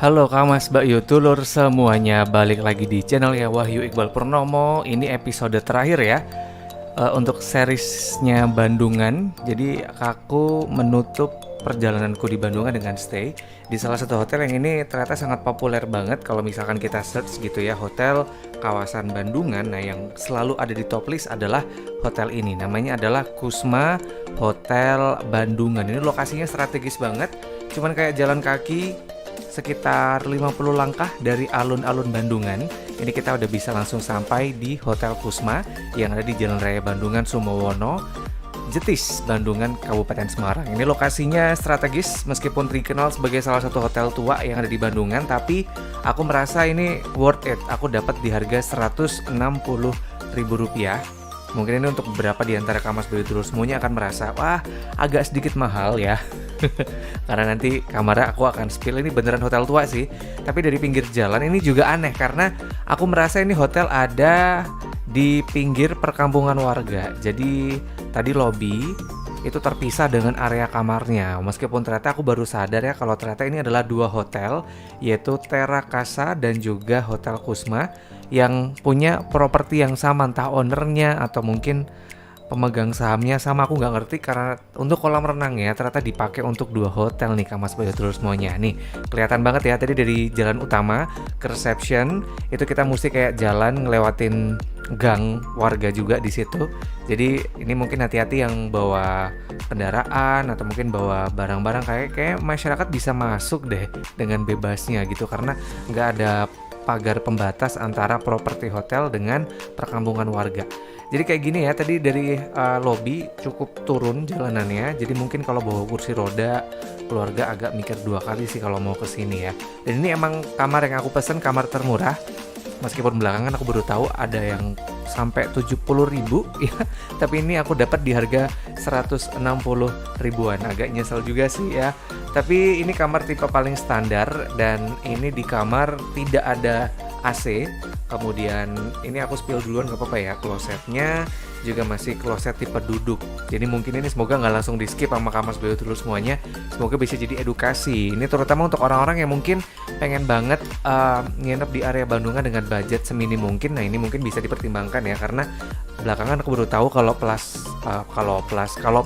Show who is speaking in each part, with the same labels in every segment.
Speaker 1: Halo Kak Mas Mbak Yutulur semuanya, balik lagi di channel ya Wahyu Iqbal Purnomo. Ini episode terakhir ya untuk seriesnya Bandungan. Jadi aku menutup perjalananku di Bandungan dengan stay di salah satu hotel yang ini ternyata sangat populer banget. Kalau misalkan kita search gitu ya, hotel kawasan Bandungan, nah yang selalu ada di top list adalah hotel ini. Namanya adalah Kusma Hotel Bandungan. Ini lokasinya strategis banget, cuman kayak jalan kaki sekitar 50 langkah dari alun-alun Bandungan. Ini kita udah bisa langsung sampai di Hotel Kusma yang ada di Jalan Raya Bandungan Sumowono, Jetis, Bandungan, Kabupaten Semarang. Ini lokasinya strategis meskipun dikenal sebagai salah satu hotel tua yang ada di Bandungan, tapi aku merasa ini worth it. Aku dapat di harga Rp160.000. Mungkin ini untuk beberapa di antara Kamas Bayu Dulur semuanya akan merasa, wah agak sedikit mahal ya. Karena nanti kamarnya aku akan spill, ini beneran hotel tua sih. Tapi dari pinggir jalan ini juga aneh karena aku merasa ini hotel ada di pinggir perkampungan warga. Jadi tadi lobby itu terpisah dengan area kamarnya. Meskipun ternyata aku baru sadar ya kalau ternyata ini adalah dua hotel, yaitu Terra Casa dan juga Hotel Kusma yang punya properti yang sama, entah ownernya atau mungkin pemegang sahamnya sama, aku nggak ngerti. Karena untuk kolam renang ya ternyata dipakai untuk dua hotel nih Kamas Bayu Dulur semuanya. Nih kelihatan banget ya tadi dari jalan utama ke reception itu kita mesti kayak jalan ngelewatin gang warga juga di situ. Jadi ini mungkin hati-hati yang bawa kendaraan atau mungkin bawa barang-barang, kayak masyarakat bisa masuk deh dengan bebasnya gitu karena nggak ada pagar pembatas antara properti hotel dengan perkampungan warga. Jadi kayak gini ya, tadi dari lobby cukup turun jalanannya. Jadi mungkin kalau bawa kursi roda keluarga agak mikir dua kali sih kalau mau ke sini ya. Dan ini emang kamar yang aku pesen kamar termurah. Meskipun belakangan aku baru tahu ada yang sampai 70.000 ya, tapi ini aku dapat di harga 160 ribuan. Agak nyesel juga sih ya. Tapi ini kamar tipe paling standar dan ini di kamar tidak ada AC. Kemudian ini aku spill duluan gak apa-apa ya, klosetnya juga masih kloset tipe duduk. Jadi mungkin ini semoga nggak langsung di skip sama Kamas Bayu Dulur semuanya. Semoga bisa jadi edukasi. Ini terutama untuk orang-orang yang mungkin pengen banget nginep di area Bandungan dengan budget semini mungkin. Nah ini mungkin bisa dipertimbangkan ya, karena belakangan aku baru tahu kalau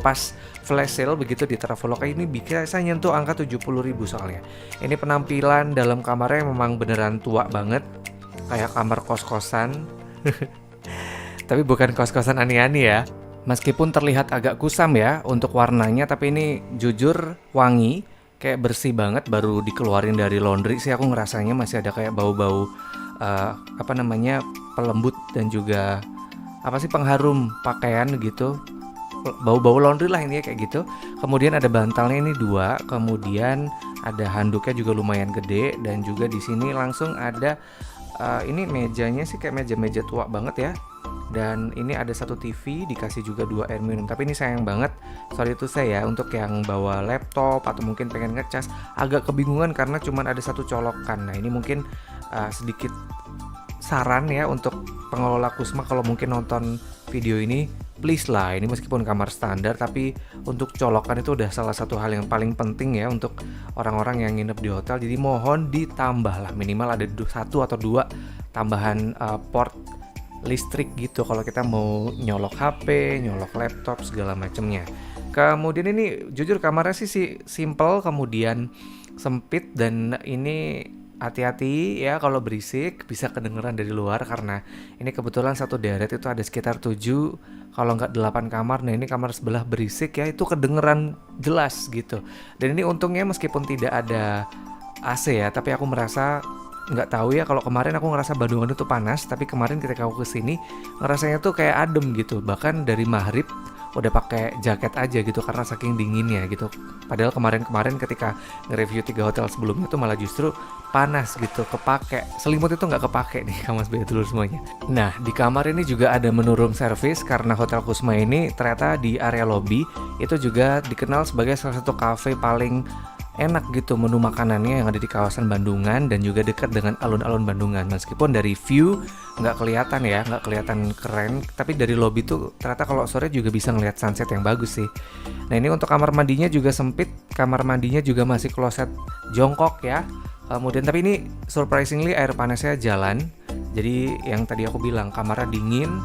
Speaker 1: pas flash sale begitu di Traveloka ini bisa nyentuh angka 70.000 soalnya. Ini penampilan dalam kamarnya memang beneran tua banget, kayak kamar kos-kosan. Tapi bukan kos-kosan ani-ani ya. Meskipun terlihat agak kusam ya untuk warnanya, tapi ini jujur wangi, kayak bersih banget, baru dikeluarin dari laundry sih aku ngerasanya masih ada kayak bau-bau pelembut dan juga pengharum pakaian gitu. Bau-bau laundry lah ini kayak gitu. Kemudian ada bantalnya ini 2, kemudian ada handuknya juga lumayan gede, dan juga di sini langsung ada ini mejanya sih kayak meja-meja tua banget ya. Dan ini ada satu TV, dikasih juga 2 air minum. Tapi ini sayang banget, sorry itu saya untuk yang bawa laptop atau mungkin pengen ngecas agak kebingungan karena cuma ada satu colokan. Nah ini mungkin sedikit saran ya untuk pengelola Kusma kalau mungkin nonton video ini, please lah, ini meskipun kamar standar tapi untuk colokan itu udah salah satu hal yang paling penting ya untuk orang-orang yang nginep di hotel. Jadi mohon ditambah lah, minimal ada 1 atau 2 tambahan port listrik gitu kalau kita mau nyolok HP, nyolok laptop segala macemnya. Kemudian ini jujur kamarnya sih simple, kemudian sempit, dan ini hati-hati ya kalau berisik bisa kedengeran dari luar karena ini kebetulan satu deret itu ada sekitar 7 kalau nggak 8 kamar. Nah ini kamar sebelah berisik ya, itu kedengeran jelas gitu. Dan ini untungnya meskipun tidak ada AC ya, tapi aku merasa nggak tahu ya, kalau kemarin aku ngerasa Bandungan itu panas, tapi kemarin ketika aku kesini ngerasanya tuh kayak adem gitu. Bahkan dari maghrib udah pakai jaket aja gitu karena saking dinginnya gitu. Padahal kemarin ketika nge-review 3 hotel sebelumnya tuh malah justru panas gitu, kepake. Selimut itu nggak kepake nih Kamas Bayu Dulur semuanya. Nah di kamar ini juga ada menu room service karena Hotel Kusma ini ternyata di area lobby itu juga dikenal sebagai salah satu cafe paling enak gitu menu makanannya yang ada di kawasan Bandungan dan juga dekat dengan alun-alun Bandungan. Meskipun dari view nggak kelihatan keren, tapi dari lobby tuh ternyata kalau sore juga bisa ngelihat sunset yang bagus sih. Nah ini untuk kamar mandinya juga sempit, kamar mandinya juga masih kloset jongkok ya. Kemudian tapi ini surprisingly air panasnya jalan. Jadi yang tadi aku bilang kamarnya dingin,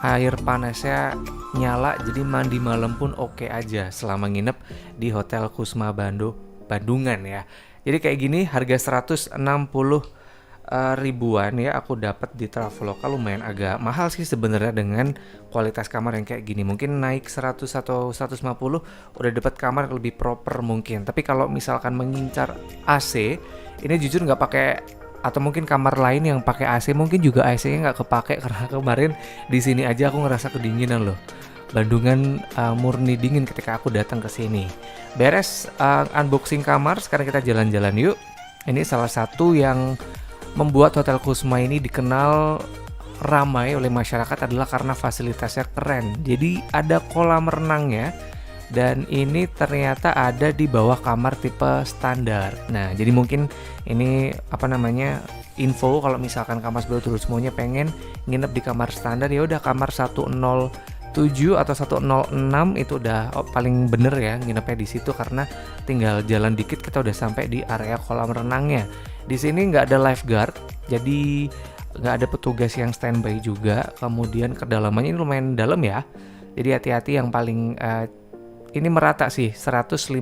Speaker 1: air panasnya nyala, jadi mandi malam pun oke aja selama nginep di Hotel Kusma Bandungan ya. Jadi kayak gini harga 160 ribuan ya aku dapat di Traveloka, lumayan agak mahal sih sebenarnya dengan kualitas kamar yang kayak gini. Mungkin naik 100 atau 150 udah dapat kamar yang lebih proper mungkin. Tapi kalau misalkan mengincar AC, ini jujur nggak pakai, atau mungkin kamar lain yang pakai AC mungkin juga AC-nya nggak kepake karena kemarin di sini aja aku ngerasa kedinginan loh. Bandungan murni dingin ketika aku datang ke sini. Beres unboxing kamar, sekarang kita jalan-jalan yuk. Ini salah satu yang membuat Hotel Kusma ini dikenal ramai oleh masyarakat adalah karena fasilitasnya keren. Jadi ada kolam renangnya dan ini ternyata ada di bawah kamar tipe standar. Nah, jadi mungkin ini info kalau misalkan Kamar Bayu Tulus semuanya pengen nginep di kamar standar, ya udah kamar 107 atau 106 itu udah paling bener ya nginepnya di situ, karena tinggal jalan dikit kita udah sampai di area kolam renangnya. Di sini nggak ada lifeguard, jadi nggak ada petugas yang standby juga. Kemudian kedalamannya ini lumayan dalam ya, jadi hati-hati. Yang paling ini merata sih 150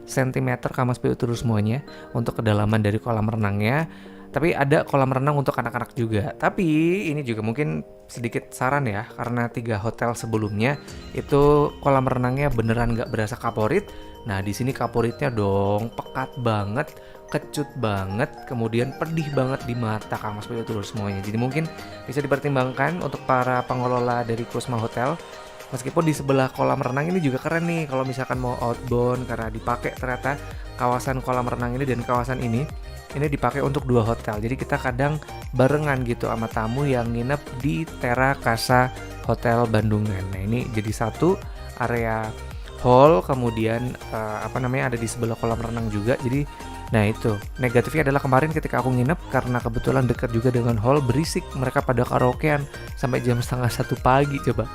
Speaker 1: cm Kamar Bayu Tulus semuanya untuk kedalaman dari kolam renangnya. Tapi ada kolam renang untuk anak-anak juga. Tapi ini juga mungkin sedikit saran ya, karena 3 hotel sebelumnya itu kolam renangnya beneran nggak berasa kaporit. Nah di sini kaporitnya dong, pekat banget, kecut banget, kemudian pedih banget di mata Kamar Bayu Tulus semuanya. Jadi mungkin bisa dipertimbangkan untuk para pengelola dari Kusma Hotel. Meskipun di sebelah kolam renang ini juga keren nih kalau misalkan mau outbound, karena dipakai ternyata kawasan kolam renang ini dan kawasan ini dipakai untuk 2 hotel. Jadi kita kadang barengan gitu sama tamu yang nginep di Tera Casa Hotel Bandungan. Nah ini jadi satu area hall, kemudian ada di sebelah kolam renang juga. Jadi nah itu negatifnya adalah kemarin ketika aku nginep, karena kebetulan dekat juga dengan hall, berisik, mereka pada karaokean sampai jam 12:30 pagi coba.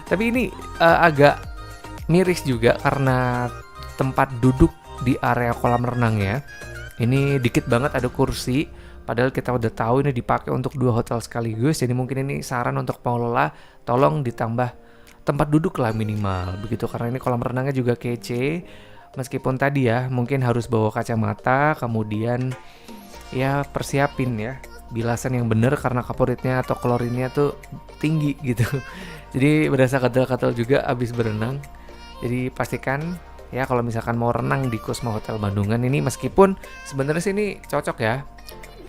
Speaker 1: Tapi ini agak miris juga karena tempat duduk di area kolam renangnya ini dikit banget, ada kursi. Padahal kita udah tahu ini dipakai untuk 2 hotel sekaligus. Jadi mungkin ini saran untuk pengelola, tolong ditambah tempat duduk lah minimal begitu, karena ini kolam renangnya juga kece. Meskipun tadi ya mungkin harus bawa kacamata, kemudian ya persiapin ya bilasan yang bener karena kaporitnya atau klorinnya tuh tinggi gitu. Jadi berasa gatal-gatal juga abis berenang. Jadi pastikan ya kalau misalkan mau renang di Kusma Hotel Bandungan ini, meskipun sebenarnya sih ini cocok ya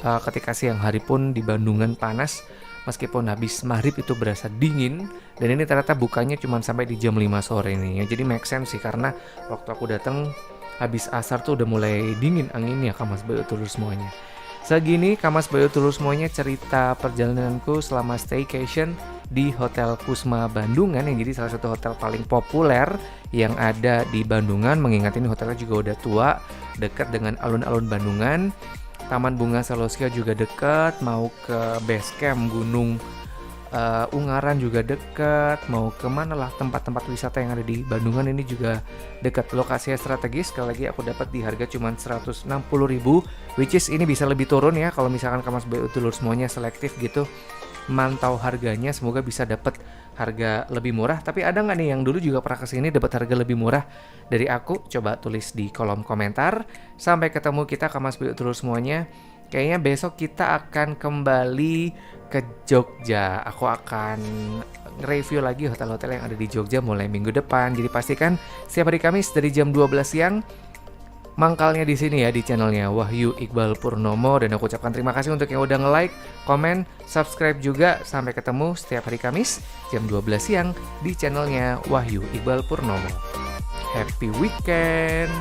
Speaker 1: ketika siang hari pun di Bandungan panas, meskipun habis maghrib itu berasa dingin. Dan ini ternyata bukanya cuma sampai di jam 5 sore nih ya, jadi make sense sih, karena waktu aku datang habis asar tuh udah mulai dingin anginnya Kamar Bayu Tulus semuanya. Segini Kamar Bayu Tulus semuanya cerita perjalananku selama staycation di Hotel Kusma Bandungan, yang jadi salah satu hotel paling populer yang ada di Bandungan. Mengingat ini hotelnya juga udah tua, dekat dengan alun-alun Bandungan. Taman Bunga Seloskia juga dekat, mau ke base camp Gunung Ungaran juga dekat, mau kemana lah tempat-tempat wisata yang ada di Bandungan ini juga dekat. Lokasinya strategis, sekali lagi aku dapat di harga cuma 160.000, which is ini bisa lebih turun ya kalau misalkan Kamar Bayu Tulus semuanya selektif gitu mantau harganya, semoga bisa dapat harga lebih murah. Tapi ada nggak nih yang dulu juga pernah kesini dapat harga lebih murah dari aku? Coba tulis di kolom komentar. Sampai ketemu kita Kamar Bayu Tulus semuanya. Kayaknya besok kita akan kembali ke Jogja. Aku akan review lagi hotel-hotel yang ada di Jogja mulai minggu depan. Jadi pastikan setiap hari Kamis dari jam 12 siang mangkalnya di sini ya, di channelnya Wahyu Iqbal Purnomo. Dan aku ucapkan terima kasih untuk yang udah nge-like, komen, subscribe juga. Sampai ketemu setiap hari Kamis jam 12 siang di channelnya Wahyu Iqbal Purnomo. Happy weekend.